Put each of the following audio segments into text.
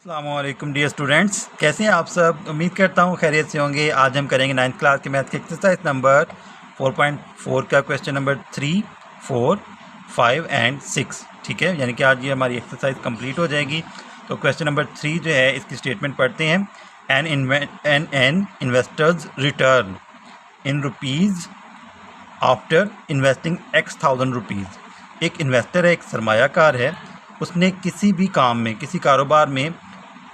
अस्सलामुअलैकुम dear students, कैसे हैं आप सब। उम्मीद करता हूँ खैरियत से होंगे। आज हम करेंगे 9th क्लास के मैथ की एक्सरसाइज नंबर 4.4 का क्वेश्चन नंबर 3, 4, 5 एंड 6। ठीक है, यानी कि आज ये हमारी एक्सरसाइज कंप्लीट हो जाएगी। तो क्वेश्चन नंबर 3 जो है इसकी स्टेटमेंट पढ़ते हैं। An investor's return in rupees after investing x thousand rupees. एक इन्वेस्टर है, एक सरमायाकार है, उसने किसी भी काम में, किसी कारोबार में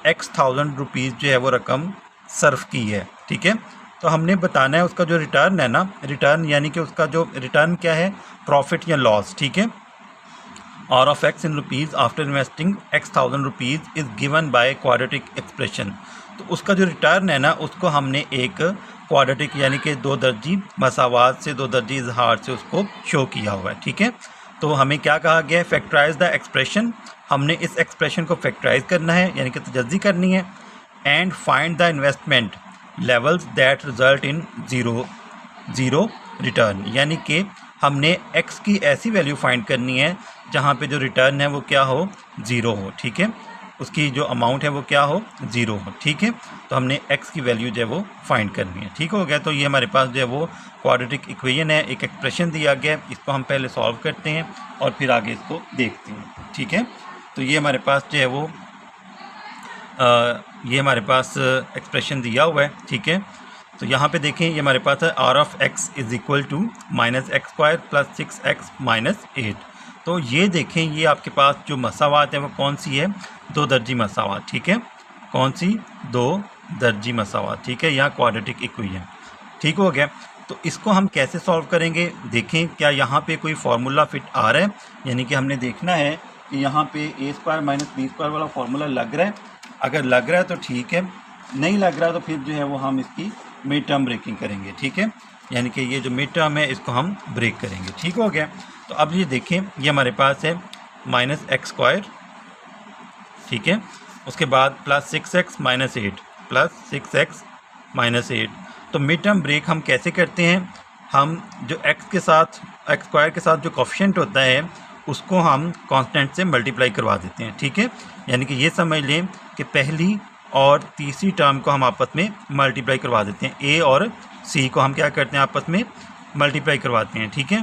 x थाउजेंड रुपीज़ जो है वो रकम सर्व की है। ठीक है, तो हमने बताना है उसका जो रिटर्न है ना, रिटर्न यानी कि उसका जो रिटर्न क्या है, प्रॉफिट या लॉस। ठीक है, R of x in rupees after investing x thousand rupees is given by quadratic expression. तो उसका जो रिटर्न है ना, उसको हमने एक क्वाड्रेटिक यानी कि दो दर्जी मसावात से, दो दर्जी इजहार से उसको शो किया हुआ है। ठीक है, तो हमें क्या कहा गया है, फैक्टराइज द एक्सप्रेशन। हमने इस एक्सप्रेशन को फैक्टराइज करना है यानी कि तजज़ी करनी है। And find the investment levels that result in zero return, यानी कि हमने x की ऐसी वैल्यू फाइंड करनी है जहाँ पे जो रिटर्न है वो क्या हो, ज़ीरो हो। ठीक है, उसकी जो अमाउंट है वो क्या हो, ज़ीरो हो। ठीक है, तो हमने x की वैल्यू जो है वो फाइंड करनी है। ठीक हो गया, तो ये हमारे पास जो है वो क्वाड्रेटिक इक्वेशन है, एक एक्सप्रेशन दिया गया है। इसको हम पहले सॉल्व करते हैं और फिर आगे इसको देखते हैं। ठीक है, तो ये हमारे पास जो है वो ये हमारे पास एक्सप्रेशन दिया हुआ है। ठीक है, तो यहाँ पे देखें, ये हमारे पास है R of x is equal to -x² plus 6x minus 8। तो ये देखें, ये आपके पास जो मसावात है वो कौन सी है, दो दर्जी मसावात। ठीक है, कौन सी, दो दर्जी मसावात। ठीक है, यहाँ क्वाड्रेटिक इक्वेशन। ठीक हो गया, तो इसको हम कैसे सॉल्व करेंगे, देखें क्या यहाँ पे कोई फार्मूला फिट आ रहा है। यानी कि हमने देखना है कि यहाँ पे a² माइनस b² वाला फार्मूला लग रहा है। अगर लग रहा है तो ठीक है, नहीं लग रहा तो फिर जो है वो हम इसकी मिड टर्म ब्रेकिंग करेंगे। ठीक है, यानी कि ये जो मिड टर्म है इसको हम ब्रेक करेंगे। ठीक हो गया, तो अब ये देखें, ये हमारे पास है -x²। ठीक है, उसके बाद plus 6x minus 8 plus 6x minus 8। तो मिड टर्म ब्रेक हम कैसे करते हैं, हम जो x के साथ, x² के साथ जो कोफिशिएंट होता है उसको हम कांस्टेंट से मल्टीप्लाई करवा देते हैं। ठीक है, यानी कि ये समझ लें कि पहली और तीसरी टर्म को हम आपस में मल्टीप्लाई करवा देते हैं। a और c को हम क्या करते हैं, आपस में मल्टीप्लाई करवाते हैं। ठीक है,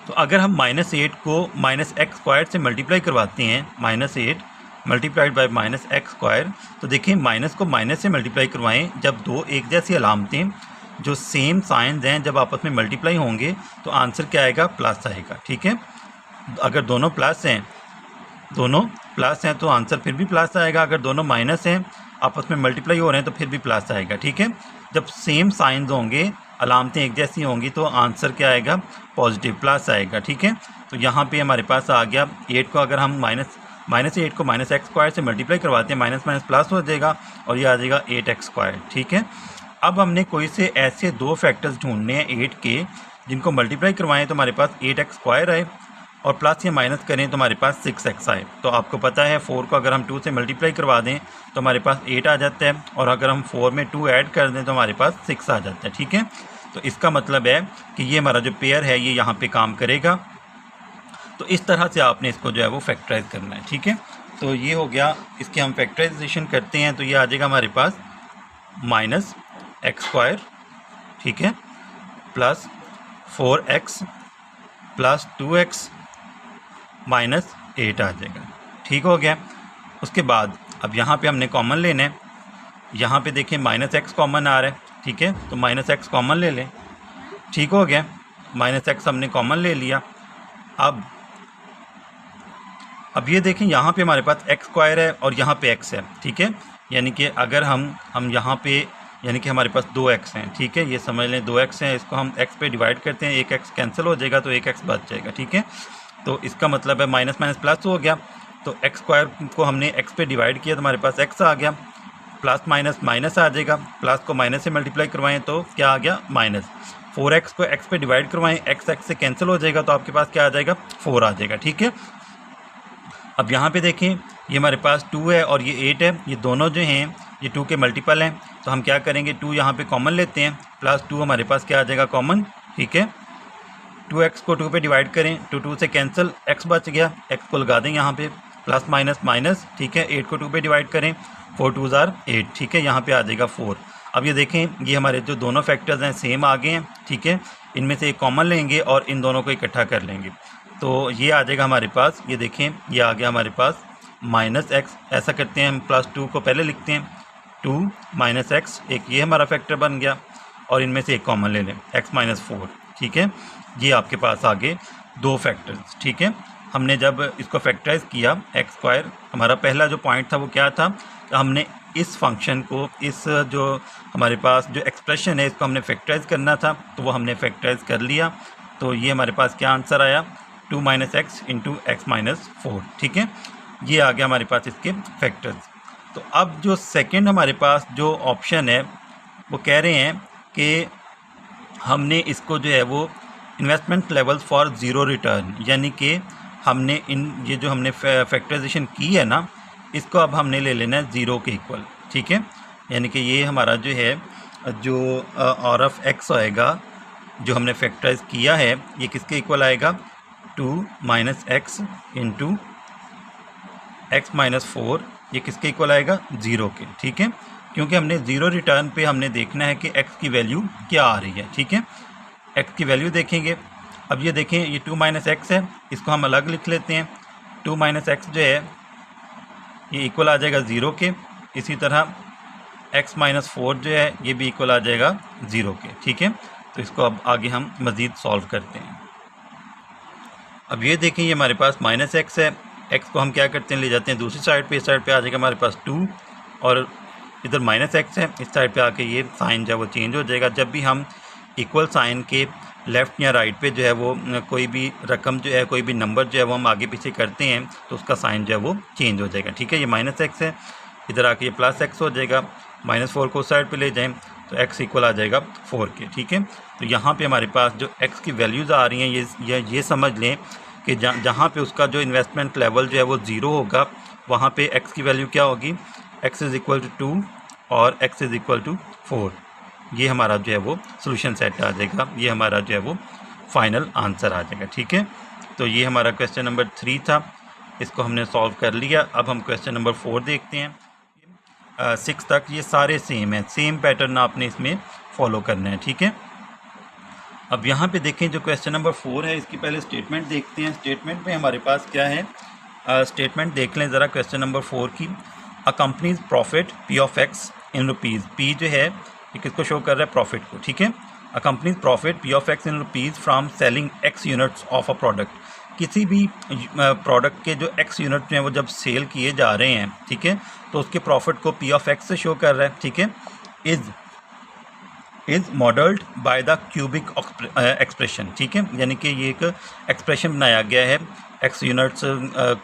तो अगर हम -8 को -x² से मल्टीप्लाई करवाते हैं, -8 मल्टीप्लाइड बाय -x², तो देखिए माइनस को माइनस से मल्टीप्लाई करवाएं। जब दो एक जैसी अलामतें जो सेम साइंस हैं जब आपस में मल्टीप्लाई होंगे तो आंसर क्या आएगा, प्लस आएगा। ठीक है, अगर दोनों प्लस हैं तो आंसर फिर भी प्लस आएगा। अगर दोनों माइनस हैं, आपस में मल्टीप्लाई हो रहे हैं, तो फिर भी प्लस आएगा। ठीक है, जब सेम साइंस होंगे, अलामतें एक जैसी होंगी, तो आंसर क्या आएगा, पॉजिटिव, प्लस आएगा। ठीक है, तो यहाँ पे हमारे पास आ गया 8 को अगर हम -8 को -x² से मल्टीप्लाई करवाते हैं, माइनस माइनस प्लस हो जाएगा और ये आ जाएगा 8x²। ठीक है, अब हमने कोई से ऐसे दो फैक्टर्स ढूंढने हैं 8 के जिनको मल्टीप्लाई करवाएं तो हमारे पास 8x² आए और प्लस या माइनस करें तो हमारे पास 6x आए। तो आपको पता है 4 को अगर हम 2 से मल्टीप्लाई करवा दें तो हमारे पास 8 आ जाता है और अगर हम 4 में 2 ऐड कर दें तो हमारे पास 6 आ जाता है। ठीक है, तो इसका मतलब है कि ये हमारा जो पेयर है ये यहाँ पे काम करेगा। तो इस तरह से आपने इसको जो है वो फैक्टराइज करना है। ठीक है, तो ये हो गया, इसके हम फैक्टराइजेशन करते हैं तो ये आ जाएगा हमारे पास -x²। ठीक है, plus 4x plus 2x minus 8 आ जाएगा। ठीक हो गया, उसके बाद अब यहाँ पे हमने कॉमन लेना है। यहाँ पे देखें -x कॉमन आ रहा है। ठीक है, तो -x कॉमन ले लें। ठीक हो गया, -x हमने कॉमन ले लिया। अब ये देखें, यहाँ पे हमारे पास x² है और यहाँ पे x है। ठीक है, यानी कि अगर हम यहाँ पे, यानी कि हमारे पास 2x हैं। ठीक है, ये समझ लें 2x हैं, इसको हम x पे डिवाइड करते हैं, एक x कैंसिल हो जाएगा तो एक x बच जाएगा। ठीक है, तो इसका मतलब है माइनस माइनस प्लस हो गया। तो x² को हमने x पे डिवाइड किया तो हमारे पास x आ गया, प्लस माइनस माइनस आ जाएगा, प्लस को माइनस से मल्टीप्लाई करवाएं तो क्या आ गया, माइनस। 4x को x पे डिवाइड करवाएं, x से कैंसिल हो जाएगा तो आपके पास क्या आ जाएगा, 4 आ जाएगा। ठीक है, अब यहाँ पे देखें, ये हमारे पास 2 है और ये 8 है, ये दोनों जो हैं ये 2 के मल्टीपल हैं। तो हम क्या करेंगे, 2 यहाँ पे कॉमन लेते हैं, प्लस 2 हमारे पास क्या आ जाएगा, कॉमन। ठीक है, 2x को 2 पे डिवाइड करें, 2 से कैंसिल, x बच गया, x को लगा दें यहाँ पे, प्लस माइनस माइनस, ठीक है, 8 को 2 पे डिवाइड करें, 4 2 ज़ार 8, ठीक है, यहाँ पे आ जाएगा 4। अब ये देखें ये हमारे जो दोनों फैक्टर्स हैं सेम आ गए हैं, ठीक है, इनमें से एक कॉमन लेंगे और इन दोनों को इकट्ठा कर लेंगे, तो ये आ जाएगा हमारे पास, ये देखें ये आ गया हमारे पास माइनस एक्स। ऐसा करते हैं हम +2 को पहले लिखते हैं, 2 माइनस एक्स, एक ये हमारा फैक्टर बन गया और इनमें से एक कॉमन ले लें, x माइनस 4, ठीक है, ये आपके पास आगे दो फैक्टर्स, ठीक है। हमने जब इसको फैक्टराइज किया एक्स स्क्वायर, हमारा पहला जो पॉइंट था वो क्या था, हमने इस फंक्शन को, इस जो हमारे पास जो एक्सप्रेशन है इसको हमने फैक्टराइज करना था, तो वो हमने फैक्टराइज कर लिया, तो ये हमारे पास क्या आंसर आया, 2 minus x into x minus 4, ठीक है, ये आ गया हमारे पास इसके फैक्टर्स। तो अब जो सेकंड हमारे पास जो ऑप्शन है वो कह रहे हैं कि हमने इसको जो है वो investment levels for zero return, यानी कि हमने ये जो हमने फैक्टराइजेशन की है ना, इसको अब हमने ले लेना है ज़ीरो के इक्वल, ठीक है, यानी कि ये हमारा जो है जो आर ऑफ एक्स आएगा जो हमने फैक्टराइज किया है, ये किसके इक्वल आएगा, 2 minus x into x minus 4, ये किसके इक्वल आएगा, ज़ीरो के, ठीक है, क्योंकि हमने ज़ीरो रिटर्न पे हमने देखना है कि x की वैल्यू क्या आ रही है, ठीक है, x की वैल्यू देखेंगे। अब ये देखें ये 2 माइनस एक्स है, इसको हम अलग लिख लेते हैं, 2 माइनस एक्स जो है ये इक्वल आ जाएगा ज़ीरो के, इसी तरह x माइनस 4 जो है ये भी इक्वल आ जाएगा ज़ीरो के, ठीक है। तो इसको अब आगे हम मज़ीद सॉल्व करते हैं। अब ये देखें ये हमारे पास माइनस एक्स है, x को हम क्या करते हैं, ले जाते हैं दूसरी साइड पे, इस साइड पे आ जाएगा हमारे पास 2 और इधर माइनस एक्स है, इस साइड पे आके ये साइन जो है वो चेंज हो जाएगा। जब भी हम इक्वल साइन के लेफ़्ट या राइट पे जो है वो कोई भी रकम जो है, कोई भी नंबर जो है वो हम आगे पीछे करते हैं तो उसका साइन जो है वो चेंज हो जाएगा, ठीक है। ये माइनस एक्स है, इधर आके ये प्लस एक्स हो जाएगा, -4 को उस साइड पे ले जाएं तो x इक्वल आ जाएगा 4 के, ठीक है। तो यहाँ पे हमारे पास जो x की वैल्यूज़ आ रही हैं ये समझ लें कि जहाँ पे उसका जो इन्वेस्टमेंट लेवल जो है वो ज़ीरो होगा, वहाँ पे x की वैल्यू क्या होगी, x इज़ इक्वल टू 2 और x इज़ इक्वल टू 4। ये हमारा जो है वो सोल्यूशन सेट आ जाएगा, ये हमारा जो है वो फाइनल आंसर आ जाएगा, ठीक है। तो ये हमारा क्वेश्चन नंबर 3 था, इसको हमने सॉल्व कर लिया। अब हम क्वेश्चन नंबर 4 देखते हैं। 6 तक ये सारे सेम हैं, सेम पैटर्न आपने इसमें फॉलो करना है, ठीक है। अब यहाँ पे देखें जो क्वेश्चन नंबर 4 है, इसकी पहले स्टेटमेंट देखते हैं। स्टेटमेंट में हमारे पास क्या है, स्टेटमेंट देख लें ज़रा क्वेश्चन नंबर 4 की। A company's profit P of x in rupees, P जो है ये किसको शो कर रहा है, प्रॉफिट को, ठीक है। A company's profit P of x in rupees from selling x units of a product, किसी भी प्रोडक्ट के जो एक्स यूनिट हैं वो जब सेल किए जा रहे हैं, ठीक है, तो उसके प्रॉफिट को पी ऑफ एक्स से शो कर रहा है, ठीक है। Is modelled by the cubic expression, ठीक है, यानी कि ये एक एक्सप्रेशन बनाया गया है एक्स यूनिट्स,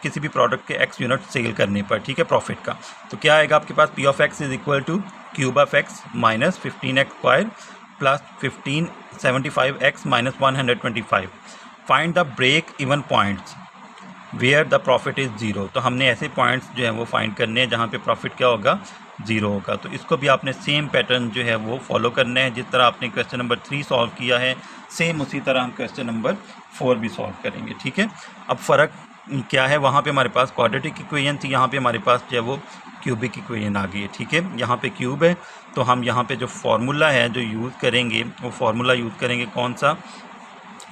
किसी भी प्रोडक्ट के एक्स यूनिट सेल करने पर, ठीक है, प्रॉफिट का। तो क्या आएगा आपके पास, P of x is equal to cube of x minus 15x square plus 1575x minus 125। Find the break even points where the profit is zero. तो हमने ऐसे पॉइंट्स जो हैं वो फाइंड करने हैं जहाँ पे प्रॉफिट क्या होगा, ज़ीरो होगा। तो इसको भी आपने सेम पैटर्न जो है वो फॉलो करना है, जिस तरह आपने क्वेश्चन नंबर 3 सॉल्व किया है, सेम उसी तरह हम क्वेश्चन नंबर 4 भी सॉल्व करेंगे, ठीक है। अब फ़र्क क्या है, वहाँ पे हमारे पास क्वाड्रेटिक इक्वेशन थी, यहाँ पे हमारे पास जो है वो क्यूबिक इक्वेशन आ गई है, ठीक है। यहाँ पे क्यूब है तो हम यहाँ पे जो फार्मूला है जो यूज़ करेंगे वो फार्मूला यूज़ करेंगे कौन सा,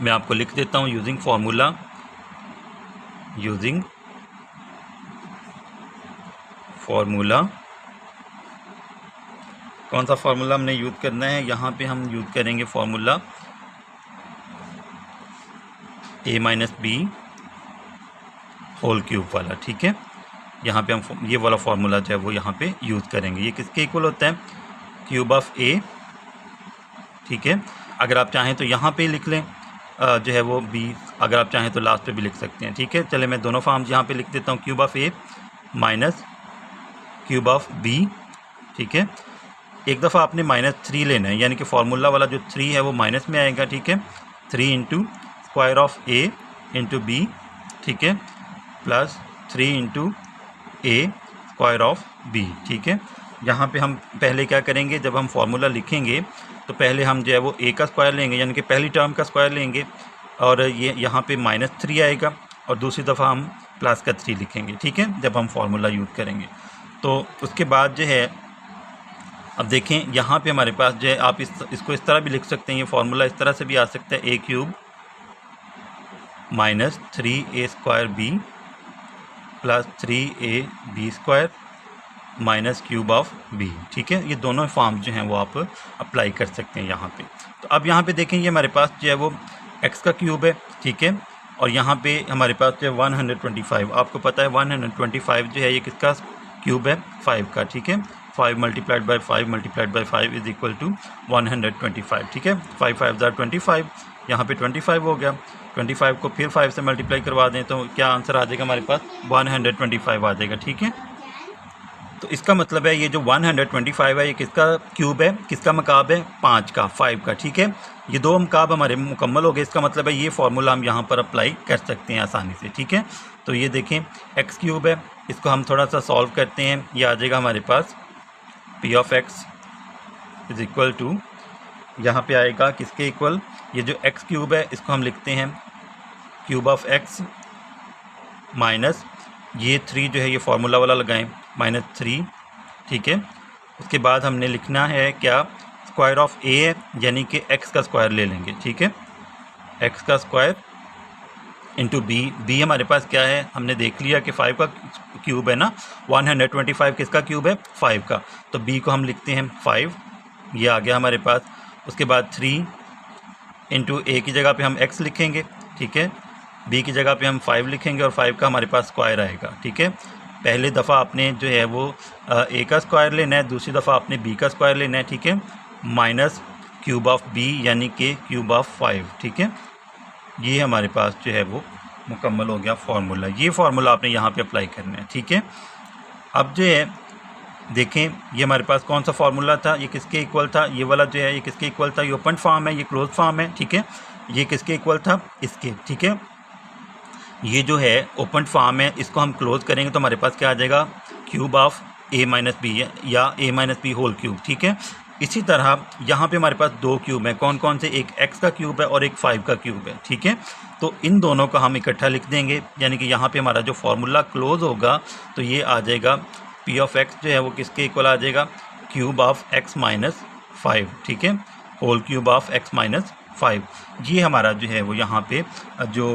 मैं आपको लिख देता हूँ। यूजिंग फार्मूला, कौन सा फार्मूला हमने यूज़ करना है, यहाँ पे हम यूज़ करेंगे formula a minus B whole cube वाला, ठीक है। यहाँ पे हम ये वाला फार्मूला जो है वो यहाँ पे यूज़ करेंगे। ये किसके इक्वल होता है, क्यूब ऑफ a, ठीक है। अगर आप चाहें तो यहाँ पे लिख लें जो है वो b, अगर आप चाहें तो लास्ट पे भी लिख सकते हैं, ठीक है। चले मैं दोनों फॉर्म्स यहाँ पे लिख देता हूँ, cube of a minus cube of b, ठीक है। एक दफ़ा आपने -3 लेना है, यानी कि फार्मूला वाला जो 3 है वो माइनस में आएगा, ठीक है। 3 into square of a into b, ठीक है, plus 3 into a square of b, ठीक है। यहाँ पे हम पहले क्या करेंगे, जब हम फार्मूला लिखेंगे तो पहले हम जो है वो a का स्क्वायर लेंगे, यानी कि पहली टर्म का स्क्वायर लेंगे, और ये यहाँ पे -3 आएगा, और दूसरी दफ़ा हम प्लस का 3 लिखेंगे, ठीक है, जब हम फार्मूला यूज़ करेंगे। तो उसके बाद जो है अब देखें यहाँ पे हमारे पास जो है आप इसको इस तरह भी लिख सकते हैं, ये फार्मूला इस तरह से भी आ सकता है, A cube minus 3a² b plus 3ab² minus cube of b, ठीक है। ये दोनों फॉर्म जो हैं वो आप अप्लाई कर सकते हैं यहाँ पे। तो अब यहाँ पे देखें ये हमारे पास जो है वो x का क्यूब है, ठीक है, और यहाँ पे हमारे पास जो है 125, आपको पता है 125 जो है ये किसका क्यूब है, 5 का, ठीक है। 5 multiplied by 5 multiplied by 5 is equal to 125, ठीक है। 5 5 ज़ार 25, यहाँ पे 25 हो गया। 25 को फिर 5 से मल्टीप्लाई करवा दें तो क्या आंसर आ जाएगा हमारे पास, 125 आ जाएगा, ठीक है। तो इसका मतलब है ये जो 125 है ये किसका क्यूब है, किसका मकाब है, 5 का, 5 का, ठीक है। ये दो मकाब हमारे मुकम्मल हो गए। इसका मतलब है ये फार्मूला हम यहाँ पर अप्लाई कर सकते हैं आसानी से, ठीक है। तो ये देखें x क्यूब है, इसको हम थोड़ा सा सॉल्व करते हैं, ये आ जाएगा हमारे पास p of x is equal to, यहाँ पे आएगा किसके इक्वल, ये जो x क्यूब है इसको हम लिखते हैं क्यूब ऑफ x माइनस ये 3 जो है ये फार्मूला वाला लगाएं -3, ठीक है। उसके बाद हमने लिखना है क्या, स्क्वायर ऑफ a है, यानी कि x का स्क्वायर ले लेंगे, ठीक है, x का स्क्वायर इंटू b हमारे पास क्या है, हमने देख लिया कि 5 का क्यूब है ना, 125 किसका क्यूब है, 5 का, तो b को हम लिखते हैं 5, ये आ गया हमारे पास। उसके बाद 3 इंटू a की जगह पे हम x लिखेंगे, ठीक है, b की जगह पे हम 5 लिखेंगे और 5 का हमारे पास स्क्वायर आएगा, ठीक है। पहले दफ़ा आपने जो है वो a का स्क्वायर लेना है, दूसरी दफ़ा आपने b का स्क्वायर लेना है, ठीक है, माइनस क्यूब ऑफ b यानी कि क्यूब ऑफ 5, ठीक है। ये हमारे पास जो है वो मुकम्मल हो गया फार्मूला। ये फार्मूला आपने यहाँ पे अप्लाई करना है, ठीक है। अब जो है देखें ये हमारे पास कौन सा फार्मूला था, ये किसके इक्वल था, ये वाला जो है ये किसके इक्वल था, ये ओपन फॉर्म है, ये क्लोज फॉर्म है, ठीक है। ये किसके इक्वल था, इसके, ठीक है। ये जो है ओपन फॉर्म है, इसको हम क्लोज करेंगे तो हमारे पास क्या आ जाएगा, cube of a minus B या a minus B whole cube, ठीक है। इसी तरह यहाँ पे हमारे पास दो क्यूब हैं, कौन कौन से, एक x का क्यूब है और एक 5 का क्यूब है, ठीक है। तो इन दोनों का हम इकट्ठा लिख देंगे, यानी कि यहाँ पे हमारा जो फार्मूला क्लोज होगा तो ये आ जाएगा p ऑफ x जो है वो किसके इक्वल आ जाएगा, क्यूब ऑफ x माइनस 5, ठीक है, whole cube of x minus 5। ये हमारा जो है वो यहाँ पे जो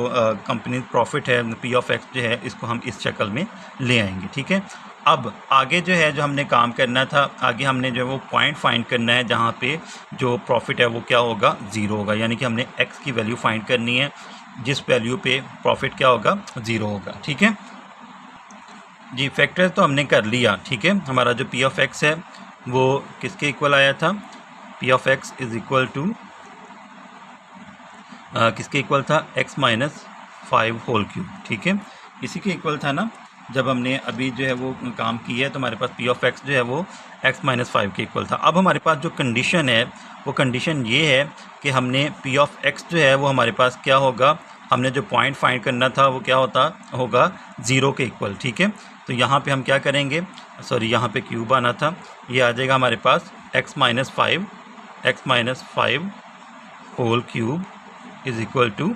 कंपनी प्रॉफिट है p ऑफ x जो है इसको हम इस शक्ल में ले आएंगे, ठीक है। अब आगे जो है जो हमने काम करना था, आगे हमने जो है वो पॉइंट फाइंड करना है जहाँ पे जो प्रॉफिट है वो क्या होगा, 0 होगा, यानी कि हमने x की वैल्यू फाइंड करनी है जिस वैल्यू पे प्रॉफिट क्या होगा, 0 होगा, ठीक है जी। फैक्टर तो हमने कर लिया, ठीक है। हमारा जो p ऑफ x है वो किसके इक्वल आया था, p of x is equal to किसके इक्वल था, x माइनस 5 होल क्यूब, ठीक है, इसी के इक्वल था ना। जब हमने अभी जो है वो काम किया है तो हमारे पास p ऑफ x जो है वो x माइनस 5 के इक्वल था। अब हमारे पास जो कंडीशन है वो कंडीशन ये है कि हमने p ऑफ x जो है वो हमारे पास क्या होगा, हमने जो पॉइंट फाइंड करना था वो क्या होगा 0 के इक्वल, ठीक है। तो यहाँ पे हम क्या करेंगे, सॉरी यहाँ पे क्यूब आना था, ये आ जाएगा हमारे पास x minus 5 whole cube is equal to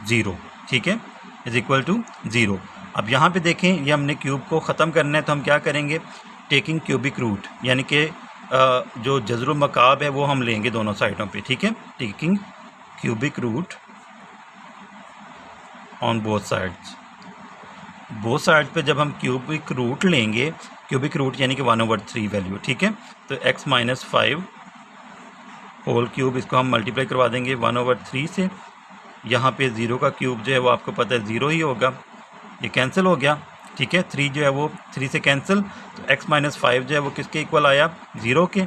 0, ठीक है, इज़ इक्वल टू 0। अब यहाँ पे देखें ये हमने क्यूब को ख़त्म करना है तो हम क्या करेंगे, टेकिंग क्यूबिक रूट, यानी कि जो जज़रुल मकाब है वो हम लेंगे दोनों साइडों पे, ठीक है, taking cubic root on both sides पे जब हम क्यूबिक रूट लेंगे, क्यूबिक रूट यानी कि 1/3 वैल्यू, ठीक है। तो x माइनस 5 होल क्यूब इसको हम मल्टीप्लाई करवा देंगे 1/3 से, यहाँ पे 0 का क्यूब जो है वो आपको पता है 0 ही होगा, ये कैंसिल हो गया, ठीक है। 3 जो है वो 3 से कैंसिल, तो x माइनस 5 जो है वो किसके इक्वल आया, 0 के।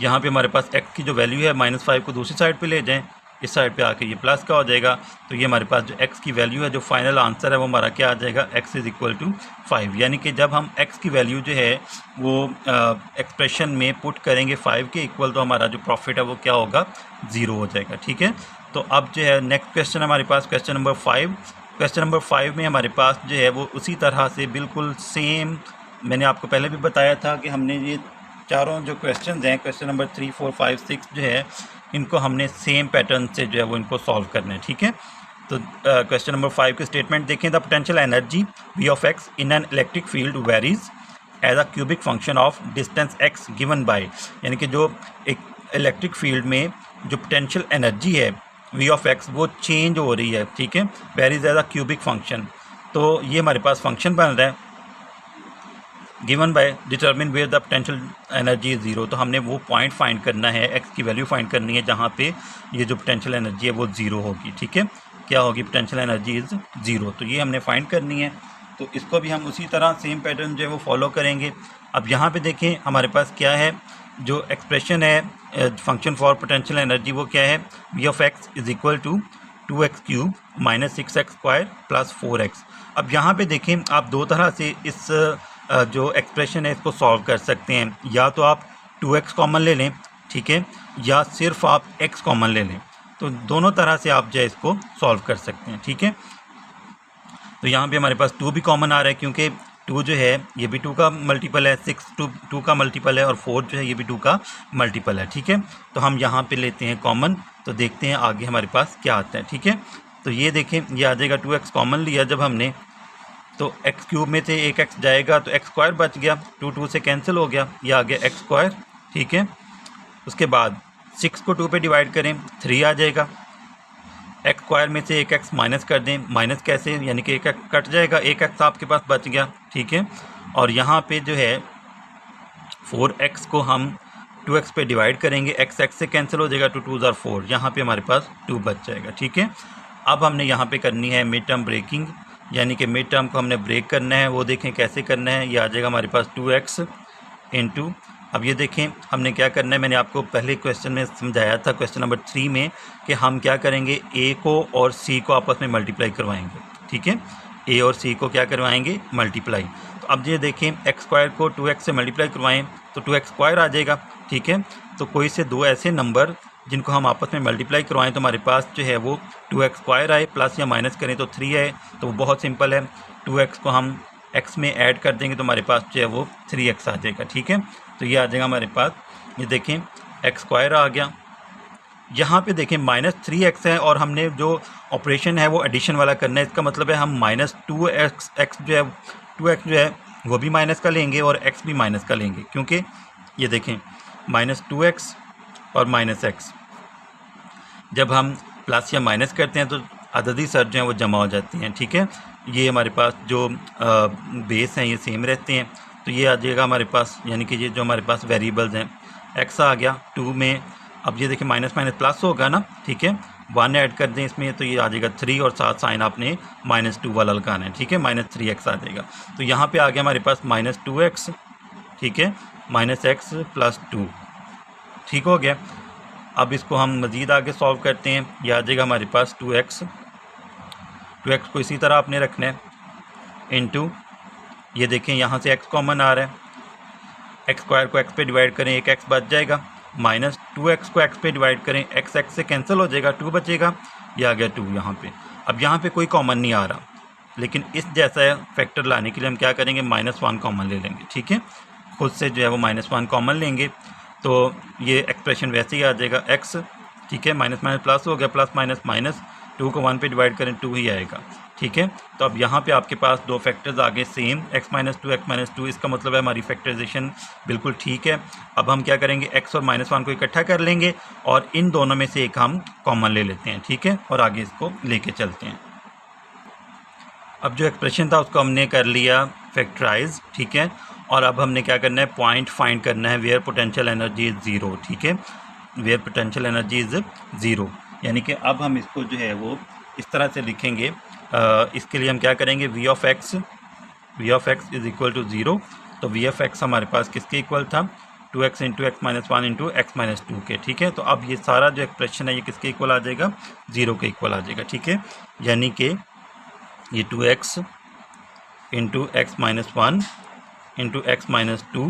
यहाँ पे हमारे पास x की जो वैल्यू है -5 को दूसरी साइड पे ले जाएं, इस साइड पे आके ये प्लस का हो जाएगा, तो ये हमारे पास जो x की वैल्यू है, जो फाइनल आंसर है वो हमारा क्या आ जाएगा, x इज़ इक्वल टू 5। यानी कि जब हम x की वैल्यू जो है वो एक्सप्रेशन में पुट करेंगे 5 के इक्वल, तो हमारा जो प्रॉफिट है वो क्या होगा, 0 हो जाएगा, ठीक है। तो अब जो है नेक्स्ट क्वेश्चन हमारे पास क्वेश्चन नंबर 5। क्वेश्चन नंबर 5 में हमारे पास जो है वो उसी तरह से बिल्कुल सेम, मैंने आपको पहले भी बताया था कि हमने ये चारों जो क्वेश्चन हैं, क्वेश्चन नंबर 3, 4, 5, 6 जो है, इनको हमने सेम पैटर्न से जो है वो इनको सॉल्व करना है, ठीक है। तो क्वेश्चन नंबर 5 के स्टेटमेंट देखें। The potential energy V of x in an electric field varies as a cubic function of distance x given by, यानी कि जो एक इलेक्ट्रिक फील्ड में जो पोटेंशियल एनर्जी है V ऑफ x वो चेंज हो रही है, ठीक है, varies as a cubic function. तो ये हमारे पास फंक्शन बन रहा है given by determine where the potential energy is zero. तो हमने वो पॉइंट फाइंड करना है, x की वैल्यू फाइंड करनी है जहाँ पे ये जो पोटेंशियल एनर्जी है वो ज़ीरो होगी, ठीक है, क्या होगी, पोटेंशियल एनर्जी इज़ ज़ीरो। तो ये हमने फाइंड करनी है। तो इसको भी हम उसी तरह सेम पैटर्न जो है वो फॉलो करेंगे। अब यहाँ पे देखें हमारे पास क्या है, जो एक्सप्रेशन है फंक्शन फॉर पोटेंशियल एनर्जी वो क्या है, V of x is equal to 2x cube minus 6x square plus 4x। अब यहाँ पे देखें आप दो तरह से इस जो एक्सप्रेशन है इसको सॉल्व कर सकते हैं, या तो आप 2x कॉमन ले लें, ठीक है, या सिर्फ आप x कॉमन ले लें। तो दोनों तरह से आप जो है इसको सॉल्व कर सकते हैं, ठीक है। तो यहाँ पे हमारे पास 2 भी कॉमन आ रहा है क्योंकि 2 जो है ये भी 2 का मल्टीपल है, 6 2 का मल्टीपल है, और 4 जो है ये भी 2 का मल्टीपल है, ठीक है। तो हम यहाँ पे लेते हैं कॉमन, तो देखते हैं आगे हमारे पास क्या आता है, ठीक है। तो ये देखें ये आ जाएगा 2x कॉमन लिया जब हमने, तो x क्यूब में से एक x जाएगा तो x स्क्वायर बच गया, 2 से कैंसिल हो गया, ये आ गया x स्क्वायर, ठीक है। उसके बाद 6 को 2 पे डिवाइड करें 3 आ जाएगा, x स्क्वायर में से एक x माइनस कर दें, माइनस कैसे, यानी कि एक x कट जाएगा, एक x आपके पास बच गया, ठीक है। और यहाँ पे जो है 4x को हम 2x पे डिवाइड करेंगे, x से कैंसिल हो जाएगा, 2 2 ज़ार 4, यहाँ पे हमारे पास 2 बच जाएगा, ठीक है। अब हमने यहाँ पे करनी है मिड टर्म ब्रेकिंग, यानी कि मिड टर्म को हमने ब्रेक करना है, वो देखें कैसे करना है। ये आ जाएगा हमारे पास 2x इंटू, अब ये देखें हमने क्या करना है, मैंने आपको पहले क्वेश्चन में समझाया था क्वेश्चन नंबर 3 में कि हम क्या करेंगे, a को और c को आपस में मल्टीप्लाई करवाएंगे, ठीक है, a और c को क्या करवाएंगे, मल्टीप्लाई। तो अब ये देखें x स्क्वायर को 2x से मल्टीप्लाई करवाएं तो 2x स्क्वायर आ जाएगा, ठीक है। तो कोई से दो ऐसे नंबर जिनको हम आपस में मल्टीप्लाई करवाएं तो हमारे पास जो है वो 2x स्क्वायर आए, प्लस या माइनस करें तो 3 आए, तो वो बहुत सिंपल है, 2x को हम x में ऐड कर देंगे तो हमारे पास जो है वो 3x आ जाएगा, ठीक है। तो ये आ जाएगा हमारे पास, ये देखें x स्क्वायर आ गया, यहाँ पे देखें माइनस 3x है और हमने जो ऑपरेशन है वो एडिशन वाला करना है, इसका मतलब है हम माइनस 2x जो है 2x जो है वो भी माइनस का लेंगे और x भी माइनस का लेंगे, क्योंकि ये देखें माइनस 2x और माइनस x जब हम प्लस या माइनस करते हैं तो अददी सर जो हैं वो जमा हो जाती हैं, ठीक है। ये हमारे पास जो बेस हैं ये सेम रहते हैं, तो ये आ जाएगा हमारे पास, यानी कि ये जो हमारे पास वेरिएबल्स हैं, x आ गया 2 में, अब ये देखिए माइनस माइनस प्लस होगा ना, ठीक है, 1 ऐड कर दें इसमें तो ये आ जाएगा 3 और साथ साइन आपने -2 वाला लगाना है, ठीक है, -3x आ जाएगा। तो यहाँ पे आ गया हमारे पास -2x, ठीक है, -x + 2, ठीक हो गया। अब इसको हम मज़ीद आगे सॉल्व करते हैं, ये आ जाएगा हमारे पास 2x को इसी तरह आपने रखना है इंटू, ये देखें यहाँ से x कॉमन आ रहा है, x स्क्वायर को x पे डिवाइड करें, एक x बच जाएगा, -2x को x पे डिवाइड करें, x से कैंसिल हो जाएगा, 2 बचेगा, ये आ गया 2 यहाँ पे। अब यहाँ पे कोई कॉमन नहीं आ रहा, लेकिन इस जैसा फैक्टर लाने के लिए हम क्या करेंगे, -1 कॉमन ले लेंगे, ठीक है, खुद से जो है वो -1 कॉमन लेंगे तो ये एक्सप्रेशन वैसे ही आ जाएगा x, ठीक है, माइनस माइनस प्लस हो गया, प्लस माइनस माइनस, 2 को 1 पे डिवाइड करें 2 ही आएगा, ठीक है। तो अब यहाँ पे आपके पास दो फैक्टर्स आ गए सेम, x - 2, इसका मतलब है हमारी फैक्टराइजेशन बिल्कुल ठीक है। अब हम क्या करेंगे, x और -1 को इकट्ठा कर लेंगे और इन दोनों में से एक हम कॉमन ले लेते हैं, ठीक है, और आगे इसको लेके चलते हैं। अब जो एक्सप्रेशन था उसको हमने कर लिया फैक्टराइज, ठीक है, और अब हमने क्या करना है, पॉइंट फाइंड करना है where potential energy is zero, ठीक है, where potential energy is zero, यानी कि अब हम इसको जो है वो इस तरह से लिखेंगे। इसके लिए हम क्या करेंगे, v of x is equal to 0, तो v ऑफ x हमारे पास किसके इक्वल था, 2x into x - 1 into x - 2 के, ठीक है। तो अब ये सारा जो एक्सप्रेशन है ये किसके इक्वल आ जाएगा, 0 के इक्वल आ जाएगा, ठीक है, यानी कि ये 2x into x - 1 into x - 2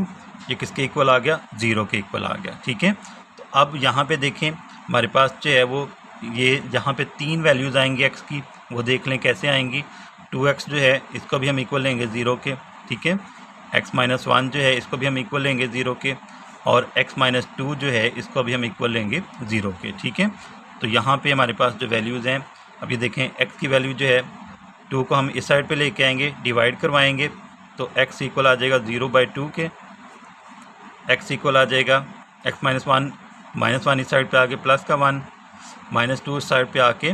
ये किसके इक्वल आ गया, 0 के इक्वल आ गया, ठीक है। तो अब यहाँ पे देखें हमारे पास जो है वो ये यहाँ पे 3 वैल्यूज़ आएंगी x की, वो देख लें कैसे आएंगी। 2x जो है इसको भी हम इक्वल लेंगे 0 के, ठीक है, x - 1 जो है इसको भी हम इक्वल लेंगे 0 के, और x - 2 जो है इसको भी हम इक्वल लेंगे 0 के, ठीक है। तो यहाँ पे हमारे पास जो वैल्यूज़ हैं अब ये देखें x की वैल्यू जो है 2 को हम इस साइड पे लेके आएंगे, डिवाइड करवाएंगे तो x इक्वल आ जाएगा 0/2 के, x इक्वल आ जाएगा x -1 -1 इस साइड पे आके प्लस का 1 -2 इस साइड पे आके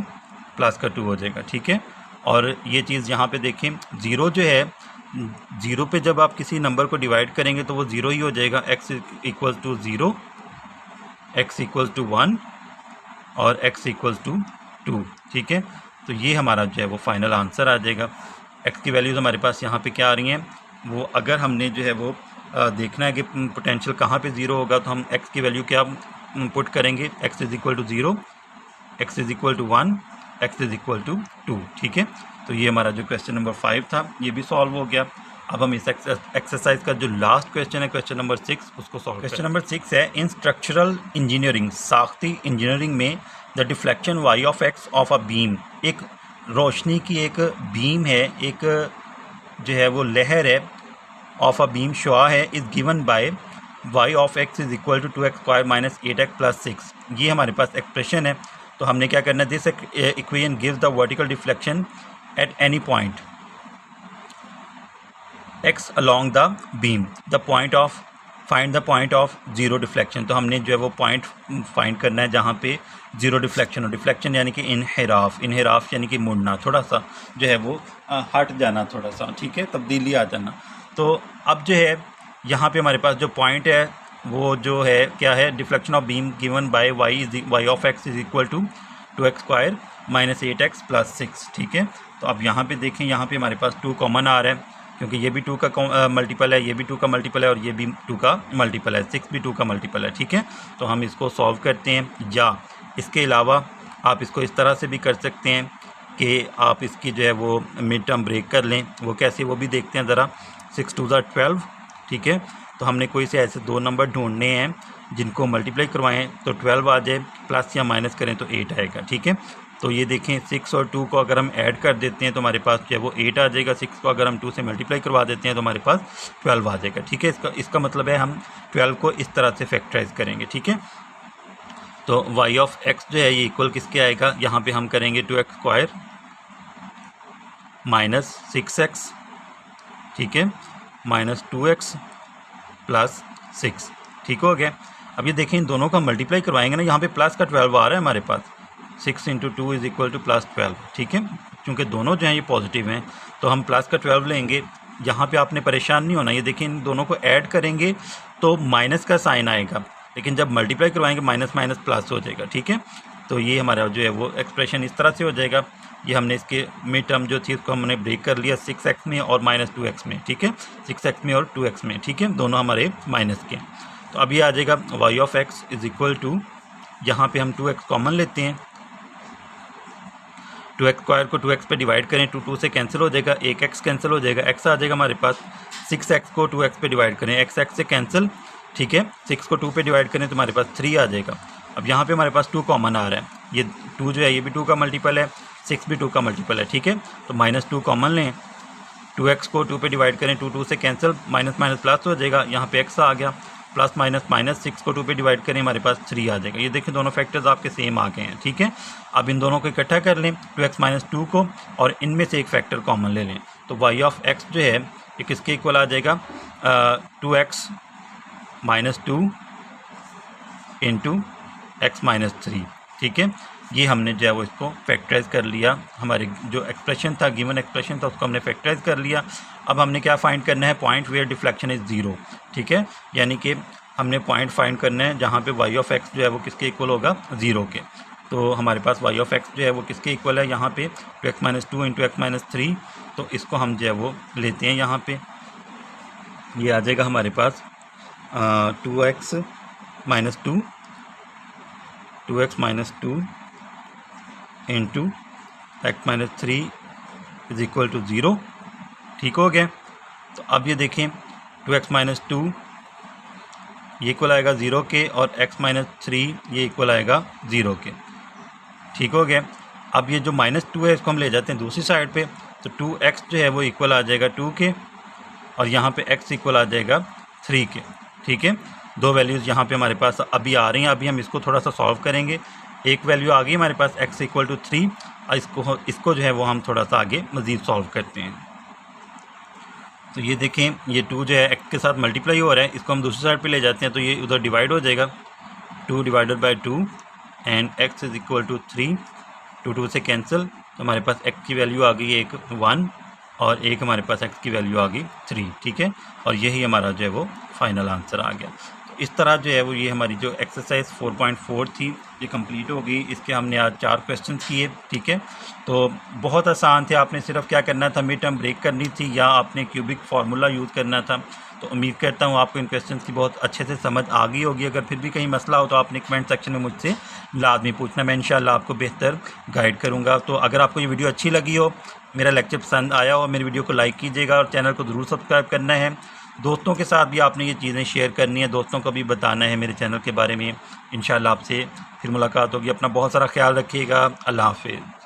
प्लस का 2 हो जाएगा। ठीक है, और ये चीज़ यहाँ पे देखें 0 जो है 0 पे जब आप किसी नंबर को डिवाइड करेंगे तो वो 0 ही हो जाएगा। x equal to 0, x equal to 1 और x इक्वल टू 2। ठीक है, तो ये हमारा जो है वो फाइनल आंसर आ जाएगा। x की वैल्यूज़ हमारे पास यहाँ पे क्या आ रही हैं, वो अगर हमने जो है वो देखना है कि पोटेंशियल कहाँ पे 0 होगा तो हम x की वैल्यू क्या पुट करेंगे, x is equal to 0, x is equal to 1, x is equal to 2। ठीक है, तो ये हमारा जो क्वेश्चन नंबर 5 था ये भी सॉल्व हो गया। अब हम इस एक्सरसाइज का जो लास्ट क्वेश्चन है क्वेश्चन नंबर 6 उसको सॉल्व। क्वेश्चन नंबर 6 है, इन स्ट्रक्चरल इंजीनियरिंग, साख्ती इंजीनियरिंग में the deflection y of x of a beam, एक रोशनी की एक बीम है, एक जो है वो लहर है, ऑफ अ बीम शुआ है, is given by y of x is equal to 2x² minus 8x plus 6। ये हमारे पास एक्सप्रेशन है। तो हमने क्या करना है, this equation gives the vertical deflection at any point x along the beam, the point of find the point of zero deflection। तो हमने जो है वो पॉइंट फाइंड करना है जहाँ पे ज़ीरो डिफ्लेक्शन हो। डिफ्लेक्शन यानी कि इनहिराफ, इनहिराफ यानी कि मुड़ना, थोड़ा सा जो है वो हट जाना थोड़ा सा। ठीक है, तब्दीली आ जाना। तो अब जो है यहाँ पे हमारे पास जो पॉइंट है वो जो है क्या है, deflection of beam given by y of x is equal to 2x² minus 8x plus 6। ठीक है, तो अब यहाँ पे देखें, यहाँ पे हमारे पास 2 कॉमन आ रहा है क्योंकि ये भी 2 का मल्टीपल है, ये भी 2 का मल्टीपल है और ये भी 2 का मल्टीपल है, 6 भी 2 का मल्टीपल है। ठीक है, तो हम इसको सॉल्व करते हैं, या इसके अलावा आप इसको इस तरह से भी कर सकते हैं कि आप इसकी जो है वो मिड टर्म ब्रेक कर लें। वो कैसे, वो भी देखते हैं ज़रा। 6 2 12। ठीक है, तो हमने कोई से ऐसे 2 नंबर ढूंढने हैं जिनको मल्टीप्लाई करवाएं तो 12 आ जाए, प्लस या माइनस करें तो 8 आएगा। ठीक है, तो ये देखें 6 और 2 को अगर हम ऐड कर देते हैं तो हमारे पास जो है वो 8 आ जाएगा। 6 को अगर हम 2 से मल्टीप्लाई करवा देते हैं तो हमारे पास 12 आ जाएगा। ठीक है, इसका मतलब है हम 12 को इस तरह से फैक्टराइज करेंगे। ठीक है, तो y ऑफ x जो है ये इक्वल किसके आएगा, यहाँ पे हम करेंगे 2x² माइनस 6x, ठीक है, माइनस 2x प्लस 6। ठीक हो गया। अब ये देखें इन दोनों का मल्टीप्लाई करवाएंगे ना, यहाँ पे प्लस का 12 आ रहा है हमारे पास, 6 × 2 इज़ इक्वल टू प्लस 12। ठीक है, क्योंकि दोनों जो हैं ये पॉजिटिव हैं तो हम प्लस का 12 लेंगे। यहाँ पे आपने परेशान नहीं होना, ये देखिए इन दोनों को ऐड करेंगे तो माइनस का साइन आएगा, लेकिन जब मल्टीप्लाई करवाएंगे माइनस माइनस प्लस हो जाएगा। ठीक है, तो ये हमारा जो है वो एक्सप्रेशन इस तरह से हो जाएगा। ये हमने इसके मिड टर्म जो थी उसको हमने ब्रेक कर लिया 6x में और माइनस 2x में। ठीक है, 6x में और 2x में। ठीक है, दोनों हमारे माइनस के। तो अब ये आ जाएगा y of x is equal to, यहाँ पे हम 2x कॉमन लेते हैं, 2x² को 2x पे डिवाइड करें, 2 से कैंसिल हो जाएगा, 1x कैंसिल हो जाएगा, x आ जाएगा हमारे पास। 6x को 2x पे डिवाइड करें, x से कैंसिल। ठीक है, 6 को 2 पे डिवाइड करें तो हमारे पास 3 आ जाएगा। अब यहाँ पे हमारे पास 2 कॉमन आ रहा है, ये 2 जो है ये भी 2 का मल्टीपल है, 6 भी 2 का मल्टीपल है। ठीक है, तो -2 कॉमन लें, 2x को 2 पे डिवाइड करें, 2 से कैंसिल, माइनस माइनस प्लस हो जाएगा, यहाँ पे x आ गया, प्लस माइनस माइनस 6 को 2 पे डिवाइड करें हमारे पास 3 आ जाएगा। ये देखिए दोनों फैक्टर्स आपके सेम आ गए हैं। ठीक है, अब इन दोनों को इकट्ठा कर लें, 2x माइनस 2 को, और इनमें से एक फैक्टर कॉमन ले लें। तो y ऑफ x जो है ये किसके इक्वल आ जाएगा, 2x minus 2 into x minus 3। ठीक है, ये हमने जो है वो इसको फैक्टराइज कर लिया, हमारे जो एक्सप्रेशन था, गिवन एक्सप्रेशन था, उसको हमने फैक्टराइज कर लिया। अब हमने क्या फाइंड करना है, पॉइंट वेयर डिफ्लेक्शन इज़ 0। ठीक है, यानी कि हमने पॉइंट फाइंड करना है जहाँ पे y ऑफ x जो है वो किसके इक्वल होगा, 0 के। तो हमारे पास y ऑफ x जो है वो किसके इक्वल है, यहाँ पे 2x minus 2 into x minus 3। तो इसको हम जो है वो लेते हैं, यहाँ पे ये आ जाएगा हमारे पास 2x minus 2 into x minus 3 is equal to 0। ठीक हो गया। तो अब ये देखें 2x माइनस 2 ये इक्वल आएगा 0 के, और x माइनस 3 ये इक्वल आएगा 0 के। ठीक हो गया। अब ये जो -2 है इसको हम ले जाते हैं दूसरी साइड पे, तो 2x जो है वो इक्वल आ जाएगा 2 के, और यहाँ पे x इक्वल आ जाएगा 3 के। ठीक है, दो वैल्यूज़ यहाँ पे हमारे पास अभी आ रही हैं। अभी हम इसको थोड़ा सा सॉल्व करेंगे। एक वैल्यू आ गई हमारे पास x इक्वल टू 3, इसको जो है वो हम थोड़ा सा आगे मज़ीद सॉल्व करते हैं। तो ये देखें, ये 2 जो है x के साथ मल्टीप्लाई हो रहा है, इसको हम दूसरी साइड पे ले जाते हैं तो ये उधर डिवाइड हो जाएगा, 2 divided by 2 and x is equal to 3, 2 से कैंसिल, तो हमारे पास x की वैल्यू आ गई एक 1 और एक हमारे पास x की वैल्यू आ गई 3, ठीक है। और यही हमारा जो है वो फाइनल आंसर आ गया। तो इस तरह जो है वो ये हमारी जो एक्सरसाइज 4.4 थी ये कंप्लीट हो गई। इसके हमने आज 4 क्वेश्चन किए, ठीक है। तो बहुत आसान थे, आपने सिर्फ क्या करना था, मिड टर्म ब्रेक करनी थी या आपने क्यूबिक फार्मूला यूज़ करना था। तो उम्मीद करता हूँ आपको इन क्वेश्चन की बहुत अच्छे से समझ आ गई होगी। अगर फिर भी कहीं मसला हो तो आपने कमेंट सेक्शन में मुझसे लाजमी पूछना, मैं इंशाल्लाह आपको बेहतर गाइड करूँगा। तो अगर आपको ये वीडियो अच्छी लगी हो, मेरा लेक्चर पसंद आया हो, मेरी वीडियो को लाइक कीजिएगा और चैनल को ज़रूर सब्सक्राइब करना है। दोस्तों के साथ भी आपने ये चीज़ें शेयर करनी है, दोस्तों को भी बताना है मेरे चैनल के बारे में। इंशाल्लाह आपसे फिर मुलाकात होगी। अपना बहुत सारा ख्याल रखिएगा। अल्लाह हाफ़िज़।